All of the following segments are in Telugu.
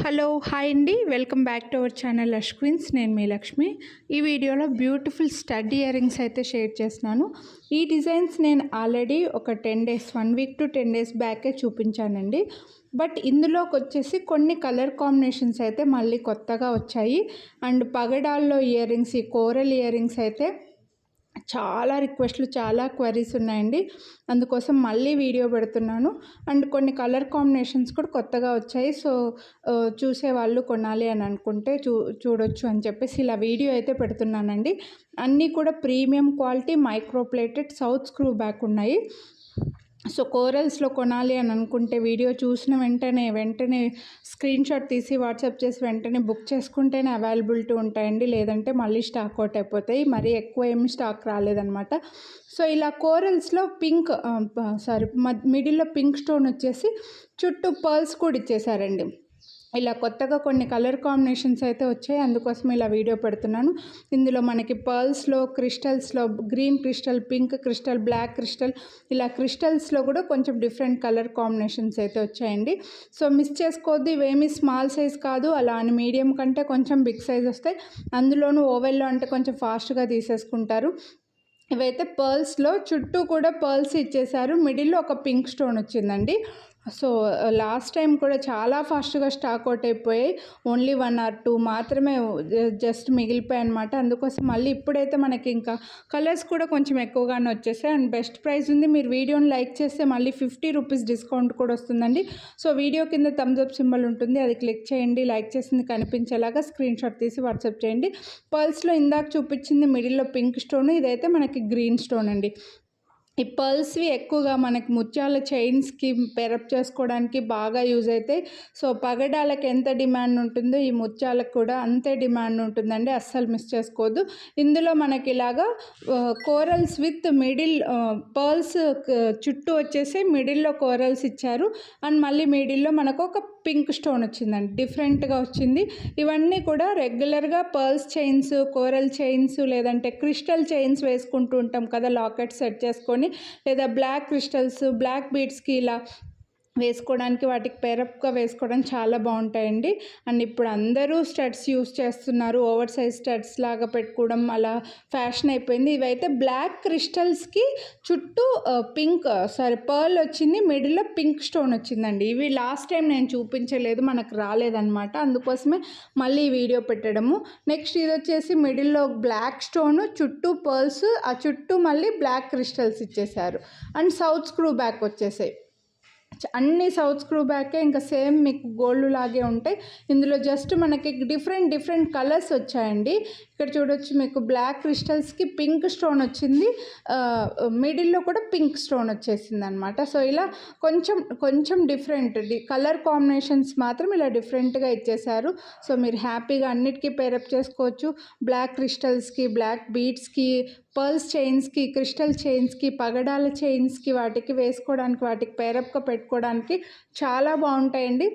హలో హాయ్ అండి, welcome back to our channel lush queens. నేను మీ లక్ష్మి. ఈ వీడియోలో బ్యూటిఫుల్ స్టడ్ ఇయర్ రింగ్స్ అయితే షేర్ చేస్తున్నాను. ఈ డిజైన్స్ నేను ఆల్రెడీ ఒక 10 డేస్ 1 వీక్ టు 10 డేస్ బ్యాకే చూపించానండి. బట్ ఇందులోకి వచ్చేసి కొన్ని కలర్ కాంబినేషన్స్ అయితే మళ్ళీ కొత్తగా వచ్చాయి. అండ్ పగడాల్లో ఇయర్ రింగ్స్, ఈ కోరల్ ఇయర్ రింగ్స్ అయితే చాలా రిక్వెస్ట్లు, చాలా క్వరీస్ ఉన్నాయండి. అందుకోసం మళ్ళీ వీడియో పెడుతున్నాను. అండ్ కొన్ని కలర్ కాంబినేషన్స్ కూడా కొత్తగా వచ్చాయి. సో చూసేవాళ్ళు కొనాలి అని అనుకుంటే చూడొచ్చు అని చెప్పేసి ఇలా వీడియో అయితే పెడుతున్నానండి. అన్నీ కూడా premium quality micro plated south screw back ఉన్నాయి. సో కోరల్స్లో కొనాలి అని అనుకుంటే వీడియో చూసిన వెంటనే స్క్రీన్ షాట్ తీసి వాట్సాప్ చేసి వెంటనే బుక్ చేసుకుంటేనే అవైలబిలిటీ ఉంటాయండి. లేదంటే మళ్ళీ స్టాక్ అవుట్ అయిపోతాయి. మరీ ఎక్కువ ఏమి స్టాక్ రాలేదన్నమాట. సో ఇలా కోరల్స్లో మిడిల్లో పింక్ స్టోన్ వచ్చేసి చుట్టూ పర్ల్స్ కూడా ఇచ్చేసారండి. ఇలా కొత్తగా కొన్ని కలర్ కాంబినేషన్స్ అయితే వచ్చాయి. అందుకోసం ఇలా వీడియో పెడుతున్నాను. ఇందులో మనకి పర్ల్స్లో, క్రిస్టల్స్లో green crystal, pink crystal, black crystal, ఇలా క్రిస్టల్స్లో కూడా కొంచెం డిఫరెంట్ కలర్ కాంబినేషన్స్ అయితే వచ్చాయండి. సో మిస్ చేసుకోవద్దు. ఇవేమీ స్మాల్ సైజ్ కాదు, అలా అని మీడియం కంటే కొంచెం బిగ్ సైజ్ వస్తాయి. అందులోనూ ఓవెల్లో అంటే కొంచెం ఫాస్ట్గా తీసేసుకుంటారు. ఇవైతే పర్ల్స్లో చుట్టూ కూడా పర్ల్స్ ఇచ్చేసారు. మిడిల్లో ఒక పింక్ స్టోన్ వచ్చిందండి. సో లాస్ట్ టైం కూడా చాలా ఫాస్ట్గా స్టాక్ అవుట్ అయిపోయాయి. ఓన్లీ 1 or 2 మాత్రమే జస్ట్ మిగిలిపోయాయి అనమాట. అందుకోసం మళ్ళీ ఇప్పుడైతే మనకి ఇంకా కలర్స్ కూడా కొంచెం ఎక్కువగానే వచ్చేసాయి. అండ్ బెస్ట్ ప్రైస్ ఉంది. మీరు వీడియోని లైక్ చేస్తే మళ్ళీ 50 రూపీస్ డిస్కౌంట్ కూడా వస్తుందండి. సో వీడియో కింద థమ్స్ అప్ సింబల్ ఉంటుంది, అది క్లిక్ చేయండి. లైక్ చేసింది కనిపించేలాగా స్క్రీన్ షాట్ తీసి వాట్సాప్ చేయండి. పర్ల్స్లో ఇందాక చూపించింది మిడిల్లో పింక్ స్టోన్, ఇదైతే మనకి గ్రీన్ స్టోన్ అండి. ఈ పర్ల్స్వి ఎక్కువగా మనకి ముత్యాల చైన్స్కి పెరప్ చేసుకోవడానికి బాగా యూజ్ అవుతాయి. సో పగడాలకు ఎంత డిమాండ్ ఉంటుందో ఈ ముత్యాలకు కూడా అంతే డిమాండ్ ఉంటుందండి. అస్సలు మిస్ చేసుకోవద్దు. ఇందులో మనకి ఇలాగా కోరల్స్ విత్ మిడిల్ పర్ల్స్ చుట్టూ వచ్చేసి మిడిల్లో కోరల్స్ ఇచ్చారు. అండ్ మళ్ళీ మిడిల్లో మనకు ఒక పింక్ స్టోన్ వచ్చిందండి, డిఫరెంట్గా వచ్చింది. ఇవన్నీ కూడా రెగ్యులర్గా పర్ల్స్ చైన్స్, కోరల్ చైన్స్, లేదంటే క్రిస్టల్ చైన్స్ వేసుకుంటూ ఉంటాం కదా, లాకెట్ సెట్ చేసుకొని, లేదా బ్లాక్ క్రిస్టల్స్, బ్లాక్ బీడ్స్కి ఇలా వేసుకోవడానికి, వాటికి పేరప్గా వేసుకోవడానికి చాలా బాగుంటాయండి. అండ్ ఇప్పుడు అందరూ స్టడ్స్ యూస్ చేస్తున్నారు. ఓవర్ సైజ్ స్టడ్స్ లాగా పెట్టుకోవడం అలా ఫ్యాషన్ అయిపోయింది. ఇవైతే బ్లాక్ క్రిస్టల్స్కి చుట్టూ పర్ల్ వచ్చింది, మిడిల్లో పింక్ స్టోన్ వచ్చిందండి. ఇవి లాస్ట్ టైం నేను చూపించలేదు, మనకు రాలేదన్నమాట. అందుకోసమే మళ్ళీ వీడియో పెట్టడము. నెక్స్ట్ ఇది వచ్చేసి మిడిల్లో బ్లాక్ స్టోన్, చుట్టూ పర్ల్స్, ఆ చుట్టూ మళ్ళీ బ్లాక్ క్రిస్టల్స్ ఇచ్చేసారు. అండ్ సౌత్ స్క్రూ బ్యాక్ వచ్చేసాయి. అన్ని సౌత్ స్క్రూ బ్యాకే ఇంకా సేమ్ మీకు గోల్డ్ లాగే ఉంటాయి. ఇందులో జస్ట్ మనకి డిఫరెంట్ కలర్స్ వచ్చాయండి. ఇక్కడ చూడొచ్చు, మీకు బ్లాక్ క్రిస్టల్స్కి పింక్ స్టోన్ వచ్చింది, మిడిల్లో కూడా పింక్ స్టోన్ వచ్చేసింది అనమాట. సో ఇలా కొంచెం డిఫరెంట్ కలర్ కాంబినేషన్స్ మాత్రం ఇలా డిఫరెంట్గా ఇచ్చేసారు. సో మీరు హ్యాపీగా అన్నిటికీ పేరప్ చేసుకోవచ్చు. బ్లాక్ క్రిస్టల్స్కి, బ్లాక్ బీడ్స్కి, పర్ల్స్ చైన్స్కి, క్రిస్టల్ చైన్స్కి, పగడాల చైన్స్కి, వాటికి వేసుకోవడానికి, వాటికి పేరప్గా పెట్టుకోవడానికి చాలా బాగుంటాయండి.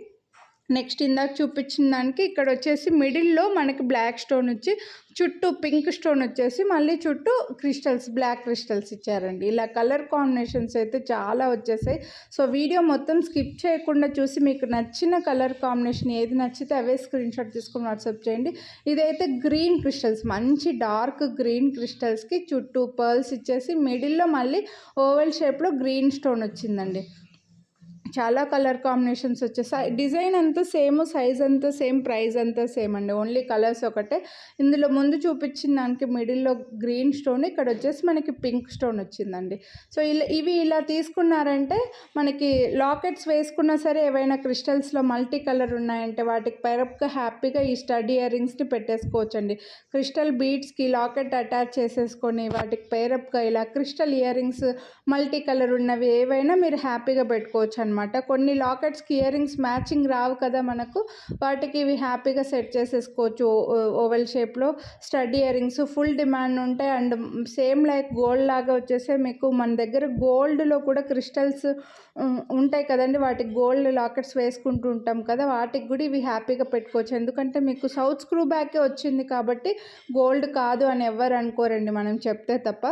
నెక్స్ట్ ఇందాక చూపించిన దానికి ఇక్కడ వచ్చేసి మిడిల్లో మనకి బ్లాక్ స్టోన్ వచ్చి చుట్టూ పింక్ స్టోన్ వచ్చేసి మళ్ళీ చుట్టూ క్రిస్టల్స్, బ్లాక్ క్రిస్టల్స్ ఇచ్చారండి. ఇలా కలర్ కాంబినేషన్స్ అయితే చాలా వచ్చేసాయి. సో వీడియో మొత్తం స్కిప్ చేయకుండా చూసి మీకు నచ్చిన కలర్ కాంబినేషన్ ఏది నచ్చితే అవే స్క్రీన్ షాట్ తీసుకొని వాట్సాప్ చేయండి. ఇదైతే గ్రీన్ క్రిస్టల్స్, మంచి డార్క్ గ్రీన్ క్రిస్టల్స్కి చుట్టూ పర్ల్స్ ఇచ్చేసి మిడిల్లో మళ్ళీ ఓవెల్ షేప్లో గ్రీన్ స్టోన్ వచ్చిందండి. చాలా కలర్ కాంబినేషన్స్ వచ్చేసాయి. డిజైన్ అంతా సేమ్, సైజ్ అంతా సేమ్, ప్రైస్ అంతా సేమ్ అండి. ఓన్లీ కలర్స్ ఒకటే. ఇందులో ముందు చూపించిన దానికి మిడిల్లో గ్రీన్ స్టోన్, ఇక్కడ వచ్చేసి మనకి పింక్ స్టోన్ వచ్చిందండి. సో ఇలా తీసుకున్నారంటే మనకి లాకెట్స్ వేసుకున్నా సరే, ఏవైనా క్రిస్టల్స్లో మల్టీ కలర్ ఉన్నాయంటే వాటికి పైరప్గా హ్యాపీగా ఈ స్టడ్ ఇయర్ రింగ్స్ని పెట్టేసుకోవచ్చండి. క్రిస్టల్ బీడ్స్కి లాకెట్ అటాచ్ చేసేసుకొని వాటికి పైరప్గా ఇలా crystal ear rings multi colour ఉన్నవి ఏవైనా మీరు హ్యాపీగా పెట్టుకోవచ్చు అనమాట. కొన్ని లాకెట్స్కి ఇయర్ రింగ్స్ మ్యాచింగ్ రావు కదా మనకు, వాటికి ఇవి హ్యాపీగా సెట్ చేసేసుకోవచ్చు. ఓవెల్ షేప్లో stud ear rings full demand ఉంటాయి. అండ్ సేమ్ లైక్ గోల్డ్ లాగా వచ్చేసే మీకు మన దగ్గర గోల్డ్లో కూడా క్రిస్టల్స్ ఉంటాయి కదండి, వాటికి గోల్డ్ లాకెట్స్ వేసుకుంటూ ఉంటాం కదా, వాటికి కూడా ఇవి హ్యాపీగా పెట్టుకోవచ్చు. ఎందుకంటే మీకు సౌత్ స్క్రూ బ్యాకే వచ్చింది కాబట్టి గోల్డ్ కాదు అని ఎవ్వరు అనుకోరండి మనం చెప్తే తప్ప.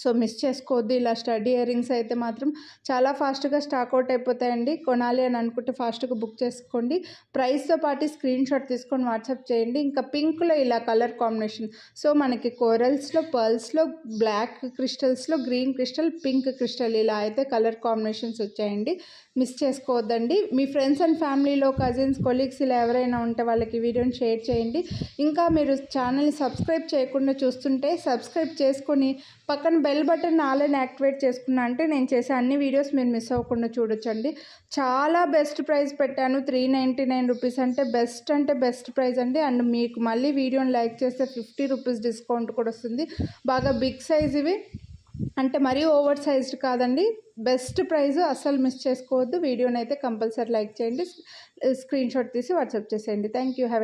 సో మిస్ చేసుకోవద్దు. ఇలా స్టడ్ ఇయర్ రింగ్స్ అయితే మాత్రం చాలా ఫాస్ట్గా స్టాక్ అవుట్ అయిపోతాయండి. కొనాలి అని అనుకుంటే ఫాస్ట్గా బుక్ చేసుకోండి. ప్రైస్తో పాటు స్క్రీన్ షాట్ తీసుకొని వాట్సాప్ చేయండి. ఇంకా పింక్లో ఇలా కలర్ కాంబినేషన్, సో మనకి కోరల్స్లో, పర్ల్స్లో, బ్లాక్ క్రిస్టల్స్లో, గ్రీన్ క్రిస్టల్, పింక్ క్రిస్టల్ ఇలా అయితే కలర్ కాంబినేషన్స్ వచ్చాయండి. మిస్ చేసుకోవద్దండి. మీ ఫ్రెండ్స్ అండ్ ఫ్యామిలీలో కజిన్స్, కొలీగ్స్ ఇలా ఎవరైనా ఉంటే వాళ్ళకి వీడియోని షేర్ చేయండి. ఇంకా మీరు ఛానల్ని సబ్స్క్రైబ్ చేయకుండా చూస్తుంటే సబ్స్క్రైబ్ చేసుకొని పక్కన బెల్ బటన్ ఆల్ని యాక్టివేట్ చేసుకున్నా అంటే నేను చేసే అన్ని వీడియోస్ మీరు మిస్ అవ్వకుండా చూడొచ్చండి. చాలా బెస్ట్ ప్రైస్ పెట్టాను. 399 రూపీస్ అంటే బెస్ట్ ప్రైస్ అండి. అండ్ మీకు మళ్ళీ వీడియోని లైక్ చేస్తే 50 రూపీస్ డిస్కౌంట్ కూడా వస్తుంది. బాగా బిగ్ సైజ్ ఇవి, అంటే మరీ ఓవర్ సైజ్డ్ కాదండి. బెస్ట్ ప్రైస్, అస్సలు మిస్ చేసుకోవద్దు. వీడియోని అయితే కంపల్సరీ లైక్ చేయండి, స్క్రీన్ షాట్ తీసి వాట్సాప్ చేసేయండి. Thank you. Have a